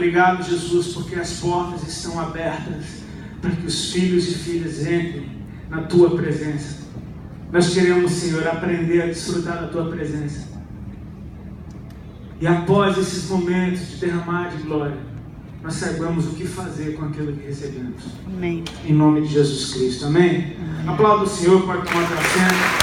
obrigado, Jesus, porque as portas estão abertas para que os filhos e filhas entrem na Tua presença. Nós queremos, Senhor, aprender a desfrutar da Tua presença. E após esses momentos de derramar de glória, nós saibamos o que fazer com aquilo que recebemos. Amém. Em nome de Jesus Cristo. Amém? Aplauda o Senhor, pode tomar teu assento.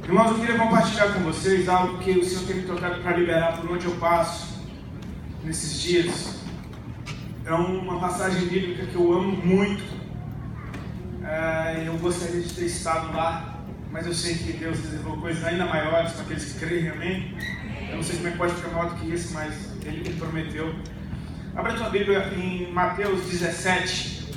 Irmãos, eu queria compartilhar com vocês algo que o Senhor tem me tocado para liberar por onde eu passo nesses dias. É uma passagem bíblica que eu amo muito. Eu gostaria de ter estado lá, mas eu sei que Deus reservou coisas ainda maiores para aqueles que creem, amém? Eu não sei como é que pode ficar maior do que isso, mas Ele prometeu. Abra a tua Bíblia em Mateus 17.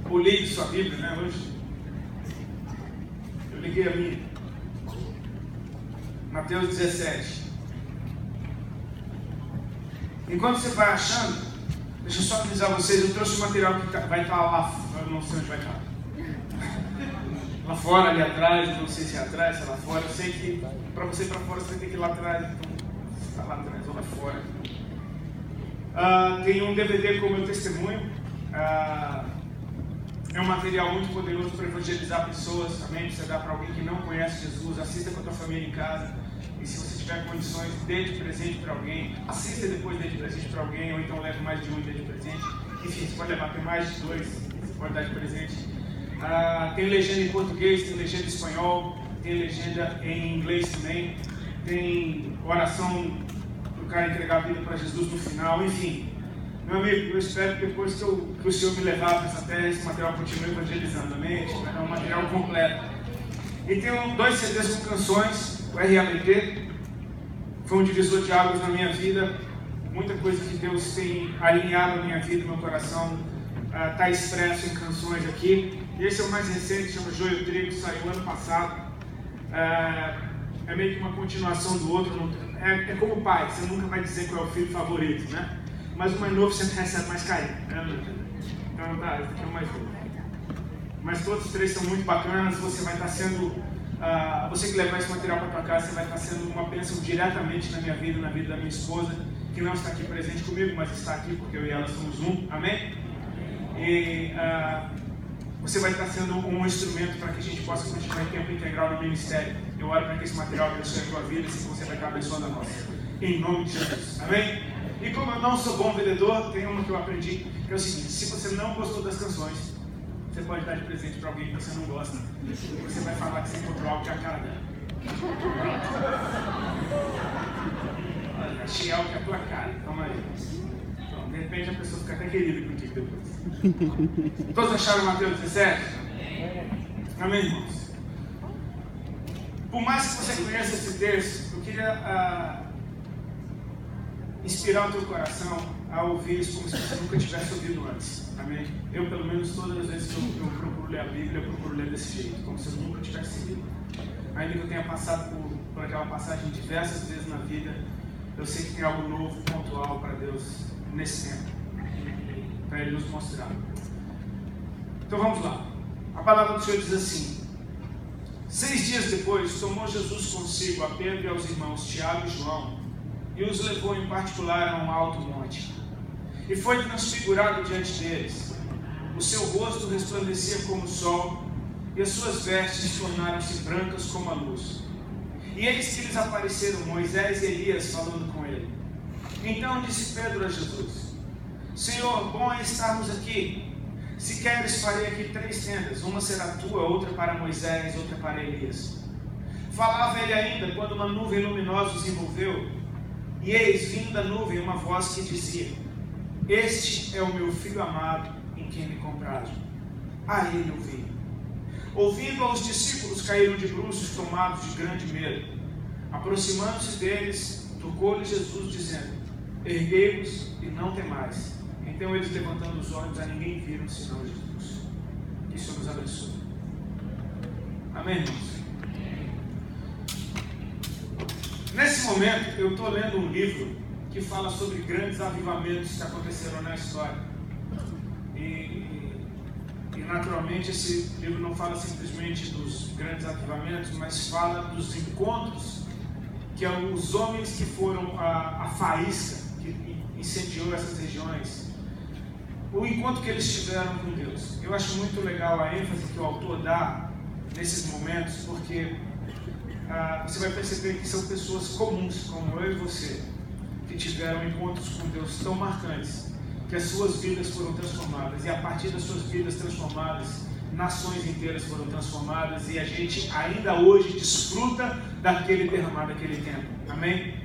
Ou ligue sua Bíblia, né, hoje? Eu liguei a minha. Mateus 17. Enquanto você vai achando, deixa eu só avisar vocês, eu trouxe o material que vai estar lá, eu não sei onde vai estar. Lá fora, ali atrás, não sei se é atrás, se é lá fora. Eu sei que para você ir para fora você tem que ir lá atrás, então está lá atrás ou lá fora. Tem um DVD com o meu testemunho. É um material muito poderoso para evangelizar pessoas, também você dá para alguém que não conhece Jesus. Assista com a tua família em casa. E se você tiver condições, dê de presente para alguém. Assista e depois dê de presente para alguém, ou então leve mais de um e dê de presente. Enfim, você pode levar até mais de dois, você pode dar de presente. Tem legenda em português, tem legenda em espanhol, tem legenda em inglês também. Tem oração para o cara entregar a vida para Jesus no final, enfim. Meu amigo, eu espero que depois que o Senhor me levar para essa terra, esse material continue evangelizando, amém? É um material completo. E tem 2 CDs com canções. O RABT foi um divisor de águas na minha vida. Muita coisa que Deus tem alinhado na minha vida, no meu coração, está expresso em canções aqui. E esse é o mais recente, chama Joio e Trigo, saiu ano passado. É meio que uma continuação do outro. É como pai, você nunca vai dizer qual é o filho favorito, né? Mas o mais novo sempre recebe mais carinho. Então tá, esse aqui é o mais novo. Mas todos os 3 são muito bacanas. Você vai estar sendo... você que levar esse material para tua casa, você vai estar sendo uma bênção diretamente na minha vida, na vida da minha esposa, que não está aqui presente comigo, mas está aqui porque eu e ela somos um, amém? E você vai estar sendo um instrumento para que a gente possa continuar em tempo integral no ministério. Eu oro para que esse material abençoe a tua vida e assim você vai estar abençoando a nossa. Em nome de Jesus, amém? E como eu não sou bom vendedor, tem uma que eu aprendi, que é o seguinte: se você não gostou das canções, você pode dar de presente para alguém que você não gosta. Você vai falar que você encontrou algo que é a cara dela. Olha, achei algo que é a tua cara. Toma aí. Então, de repente a pessoa fica até querida contigo depois. Todos acharam Mateus 17? Amém, irmãos? Por mais que você conheça esse texto, eu queria inspirar o teu coração a ouvir isso como se você nunca tivesse ouvido antes. Amém? Eu, pelo menos, todas as vezes que eu procuro ler a Bíblia, eu procuro ler desse jeito, como se eu nunca tivesse lido. Ainda que eu tenha passado por aquela passagem diversas vezes na vida, eu sei que tem algo novo, pontual para Deus nesse tempo, para Ele nos mostrar. Então vamos lá. A palavra do Senhor diz assim: 6 dias depois, tomou Jesus consigo a Pedro e aos irmãos Tiago e João, e os levou em particular a um alto monte. E foi transfigurado diante deles. O seu rosto resplandecia como o sol, e as suas vestes tornaram-se brancas como a luz. E eis que lhes apareceram Moisés e Elias falando com ele. Então disse Pedro a Jesus: Senhor, bom é estarmos aqui. Se queres, farei aqui 3 tendas, uma será tua, outra para Moisés, outra para Elias. Falava ele ainda, quando uma nuvem luminosa os envolveu, e eis, vindo da nuvem, uma voz que dizia: Este é o meu filho amado, em quem me comprazo. A ele ouvi. Ouvindo aos discípulos, caíram de bruços, tomados de grande medo. Aproximando-se deles, tocou-lhes Jesus, dizendo: Erguei-vos e não temais. Então eles, levantando os olhos, a ninguém viram, senão Jesus. Que o Senhor nos abençoe. Amém, irmãos? Nesse momento, eu estou lendo um livro que fala sobre grandes avivamentos que aconteceram na história. E naturalmente esse livro não fala simplesmente dos grandes avivamentos, mas fala dos encontros que os homens que foram a faísca que incendiou essas regiões, o encontro que eles tiveram com Deus. Eu acho muito legal a ênfase que o autor dá nesses momentos, porque você vai perceber que são pessoas comuns, como eu e você, que tiveram encontros com Deus tão marcantes, que as suas vidas foram transformadas, e a partir das suas vidas transformadas, nações inteiras foram transformadas, e a gente ainda hoje desfruta daquele derramado, daquele tempo. Amém?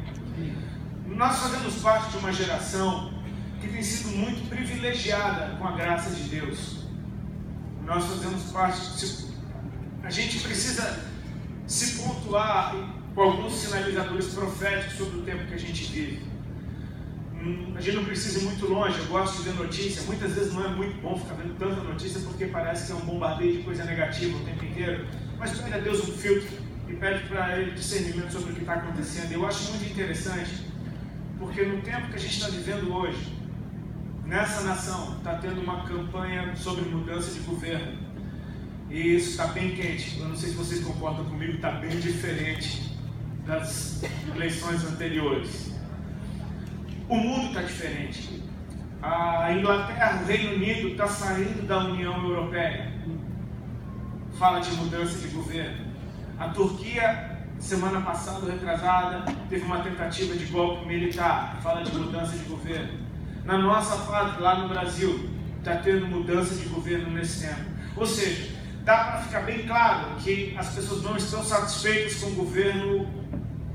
Nós fazemos parte de uma geração que tem sido muito privilegiada com a graça de Deus. Nós fazemos parte, a gente precisa se pontuar com alguns sinalizadores proféticos sobre o tempo que a gente vive. A gente não precisa ir muito longe. Eu gosto de ver notícia. Muitas vezes não é muito bom ficar vendo tanta notícia, porque parece que é um bombardeio de coisa negativa o tempo inteiro. Mas pede a Deus um filtro e pede para Ele discernimento sobre o que está acontecendo. Eu acho muito interessante, porque no tempo que a gente está vivendo hoje, nessa nação, está tendo uma campanha sobre mudança de governo. E isso está bem quente. Eu não sei se vocês concordam comigo, está bem diferente das eleições anteriores. O mundo está diferente. A Inglaterra, o Reino Unido, está saindo da União Europeia. Fala de mudança de governo. A Turquia, semana passada, retrasada, teve uma tentativa de golpe militar. Fala de mudança de governo. Na nossa pátria, lá no Brasil, está tendo mudança de governo nesse tempo. Ou seja, dá para ficar bem claro que as pessoas não estão satisfeitas com o governo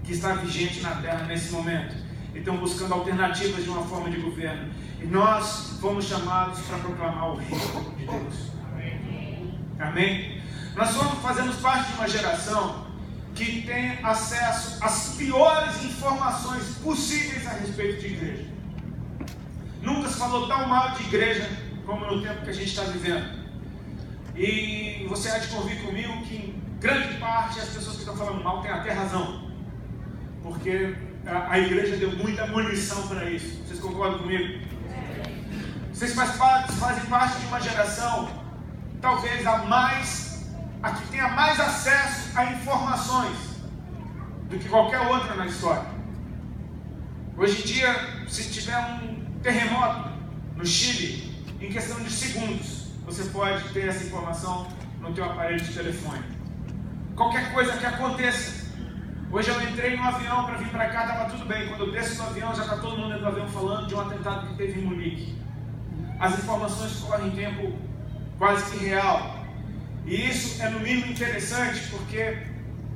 que está vigente na Terra nesse momento. Estão buscando alternativas de uma forma de governo. E nós fomos chamados para proclamar o reino de Deus. Amém? Nós fazemos parte de uma geração que tem acesso às piores informações possíveis a respeito de igreja. Nunca se falou tão mal de igreja como no tempo que a gente está vivendo. E você há de convir comigo que em grande parte as pessoas que estão falando mal têm até razão. Porque a igreja deu muita munição para isso. Vocês concordam comigo? Vocês fazem parte de uma geração, talvez a que tenha mais acesso a informações do que qualquer outra na história. Hoje em dia, se tiver um terremoto no Chile, em questão de segundos, você pode ter essa informação no teu aparelho de telefone. Qualquer coisa que aconteça. Hoje eu entrei no avião para vir para cá, estava tudo bem. Quando eu desço do avião, já está todo mundo dentro do avião falando de um atentado que teve em Munique. As informações correm em tempo quase que real. E isso é no mínimo interessante, porque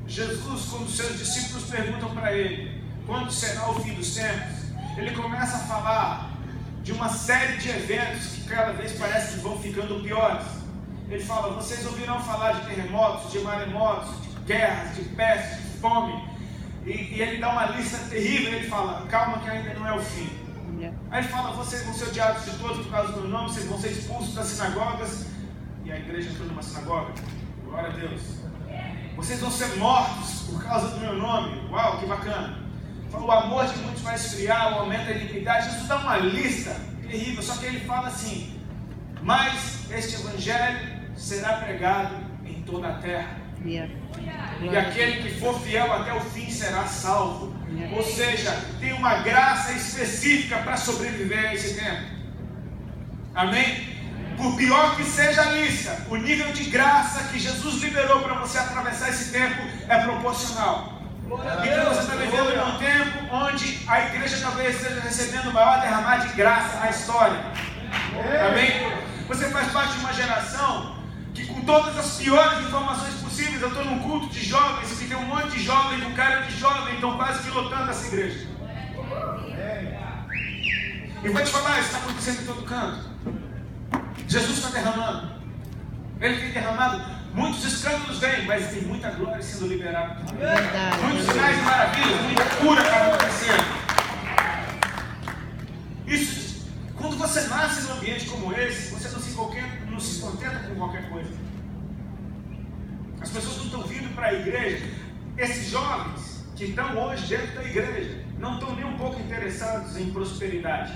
Jesus, quando seus discípulos perguntam para ele quando será o fim dos tempos, ele começa a falar de uma série de eventos que cada vez parece que vão ficando piores. Ele fala: vocês ouvirão falar de terremotos, de maremotos, de guerras, de pestes, de fome. E ele dá uma lista terrível. Ele fala: calma que ainda não é o fim. Aí ele fala: vocês vão ser odiados de todos por causa do meu nome, vocês vão ser expulsos das sinagogas. E a igreja entrou numa sinagoga. Glória a Deus. Vocês vão ser mortos por causa do meu nome. Uau, que bacana. Fala: o amor de muitos vai esfriar, o aumento da iniquidade. Jesus dá uma lista terrível. Só que ele fala assim: mas este evangelho será pregado em toda a terra. E aquele que for fiel até o fim será salvo. Ou seja, tem uma graça específica para sobreviver a esse tempo. Amém? Por pior que seja a lista, o nível de graça que Jesus liberou para você atravessar esse tempo é proporcional. Então você está vivendo em um tempo onde a igreja talvez esteja recebendo o maior derramar de graça na história. Amém? Você faz parte de uma geração que, com todas as piores informações possíveis, eu estou num culto de jovens que tem um monte de jovens, um cara de jovem, estão quase que lotando essa igreja. E vou te falar, isso está acontecendo em todo canto. Jesus está derramando. Ele tem derramado. Muitos escândalos vêm, mas tem muita glória sendo liberada. Muitos sinais e maravilhas, muita cura está acontecendo. Isso, quando você nasce num ambiente como esse, você não se contenta com qualquer coisa. As pessoas não estão vindo para a igreja. Esses jovens que estão hoje dentro da igreja não estão nem um pouco interessados em prosperidade.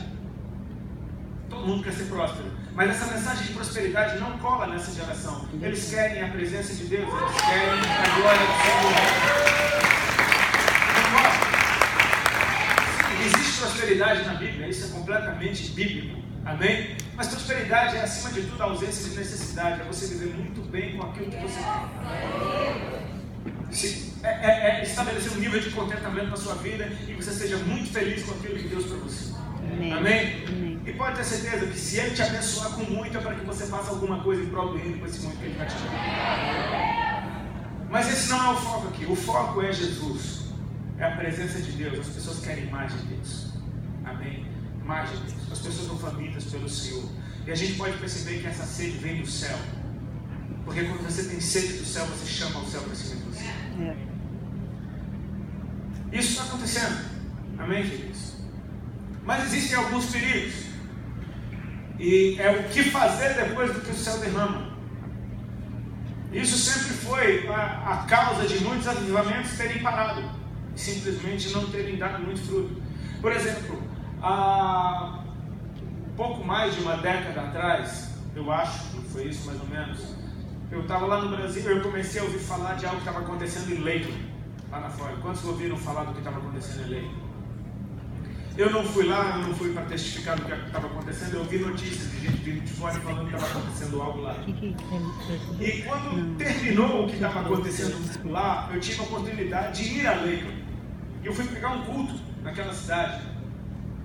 Todo mundo quer ser próspero, Mas essa mensagem de prosperidade não cola nessa geração. Eles querem a presença de Deus, eles querem a glória do Senhor. Não gosta. Existe prosperidade na Bíblia, isso é completamente bíblico. Amém? Mas prosperidade é, acima de tudo, a ausência de necessidade. É você viver muito bem com aquilo que você tem. É estabelecer um nível de contentamento na sua vida e você seja muito feliz com aquilo que Deus trouxe. Amém? Amém? E pode ter certeza que se Ele te abençoar com muito, é para que você faça alguma coisa em prol do reino com esse muito que Ele vai te dar. Mas esse não é o foco aqui. O foco é Jesus. É a presença de Deus. As pessoas querem mais de Deus. Amém? Mais de Deus. As pessoas são famintas pelo Senhor. E a gente pode perceber que essa sede vem do céu. Porque quando você tem sede do céu, você chama o céu para cima de você. Isso está acontecendo. Amém, queridos? Mas existem alguns perigos. E é o que fazer depois do que o céu derrama. Isso sempre foi a causa de muitos avivamentos terem parado. E simplesmente não terem dado muito fruto. Por exemplo, há pouco mais de uma década atrás, eu acho que foi isso mais ou menos, eu estava lá no Brasil e eu comecei a ouvir falar de algo que estava acontecendo em Lakeland, lá na Flórida. Quantos ouviram falar do que estava acontecendo em Lakeland? Eu não fui lá, eu não fui para testificar do que estava acontecendo, eu ouvi notícias de gente vindo de fora falando que estava acontecendo algo lá. E quando terminou o que estava acontecendo lá, eu tive a oportunidade de ir a Lakeland. E eu fui pegar um culto naquela cidade.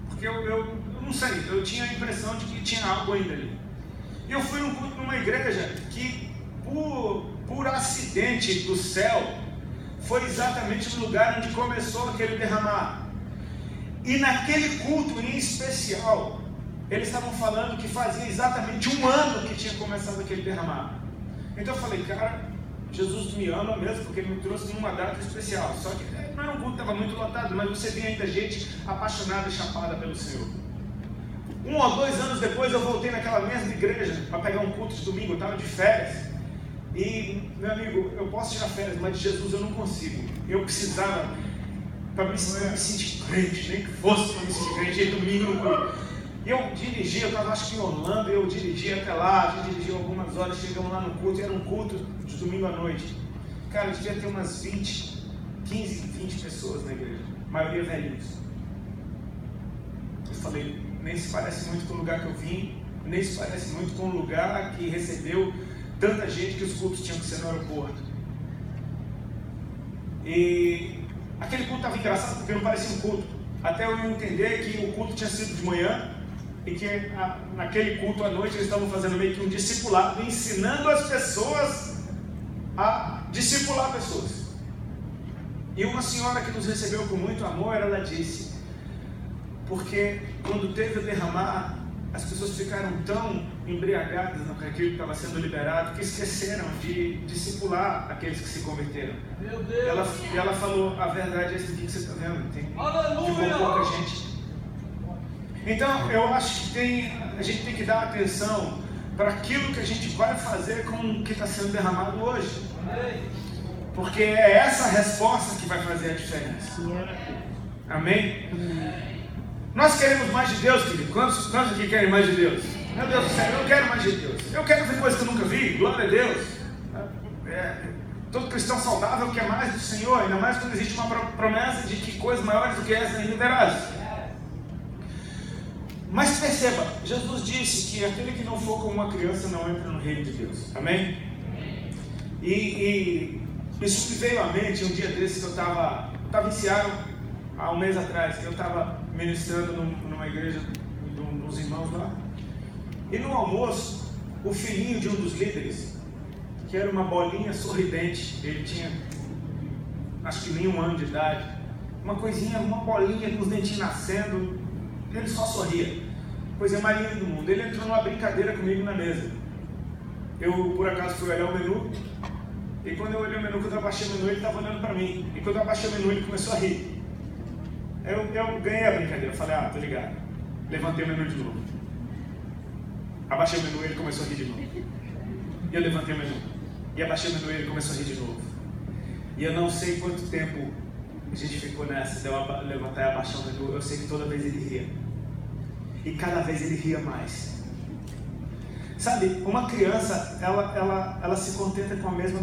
Porque eu não sei, eu tinha a impressão de que tinha algo ainda ali. E eu fui num culto numa igreja que, por acidente do céu, foi exatamente no lugar onde começou aquele derramar. E naquele culto em especial, eles estavam falando que fazia exatamente 1 ano que tinha começado aquele derramar. Então eu falei, cara, Jesus me ama mesmo, porque Ele me trouxe numa data especial. Só que não era um culto que estava muito lotado, mas você via ainda gente apaixonada e chapada pelo Senhor. 1 ou 2 anos depois eu voltei naquela mesma igreja para pegar um culto de domingo, eu estava de férias. E, meu amigo, eu posso tirar férias, mas de Jesus eu não consigo. Eu precisava, para me sentir crente, nem que fosse para me sentir crente, e domingo no culto. E eu dirigi, eu estava acho que em Orlando, eu dirigi até lá, a gente dirigiu algumas horas, chegamos lá no culto, e era um culto de domingo à noite. Cara, devia ter umas 15, 20 pessoas na igreja, a maioria velhinhos. Eu falei, nem se parece muito com o lugar que eu vim, nem se parece muito com o lugar que recebeu tanta gente que os cultos tinham que ser no aeroporto. E aquele culto estava engraçado porque não parecia um culto. Até eu entender que o culto tinha sido de manhã e que naquele culto à noite eles estavam fazendo meio que um discipulado, ensinando as pessoas a discipular pessoas. E uma senhora que nos recebeu com muito amor, ela disse, porque quando teve o derramar, as pessoas ficaram tão embriagadas naquilo que estava sendo liberado que esqueceram de discipular aqueles que se converteram. Meu Deus! Ela falou, a verdade é esse aqui que você está vendo, ficou pouca gente. Então eu acho que a gente tem que dar atenção para aquilo que a gente vai fazer com o que está sendo derramado hoje. Porque é essa resposta que vai fazer a diferença. Amém? Nós queremos mais de Deus, querido. Quantos aqui querem mais de Deus? Meu Deus do céu, eu quero mais de Deus. Eu quero ver coisas que eu nunca vi. Glória a Deus. Todo cristão saudável quer mais do Senhor, ainda mais quando existe uma promessa de que coisas maiores do que essa ainda verás. Mas perceba, Jesus disse que aquele que não for como uma criança não entra no reino de Deus. Amém? E isso me veio à mente um dia desses que eu estava em Seattle, há 1 mês atrás, que eu estava ministrando numa igreja dos irmãos lá. E no almoço, o filhinho de um dos líderes, que era uma bolinha sorridente, ele tinha acho que nem 1 ano de idade, uma bolinha com os dentinhos nascendo, ele só sorria, coisa mais linda do mundo. Ele entrou numa brincadeira comigo na mesa. Eu por acaso fui olhar o menu, e quando eu olhei o menu, quando eu abaixei o menu, ele estava olhando para mim, e quando eu abaixei o menu, ele começou a rir. Eu ganhei a brincadeira, eu falei, tô ligado. Levantei o menu de novo. Abaixei o menu e ele começou a rir de novo. E eu levantei o menu. E abaixei o menu e ele começou a rir de novo. E eu não sei quanto tempo a gente ficou nessa, de eu levantar e abaixar o menu. Eu sei que toda vez ele ria. E cada vez ele ria mais. Sabe, uma criança, ela se contenta com a mesma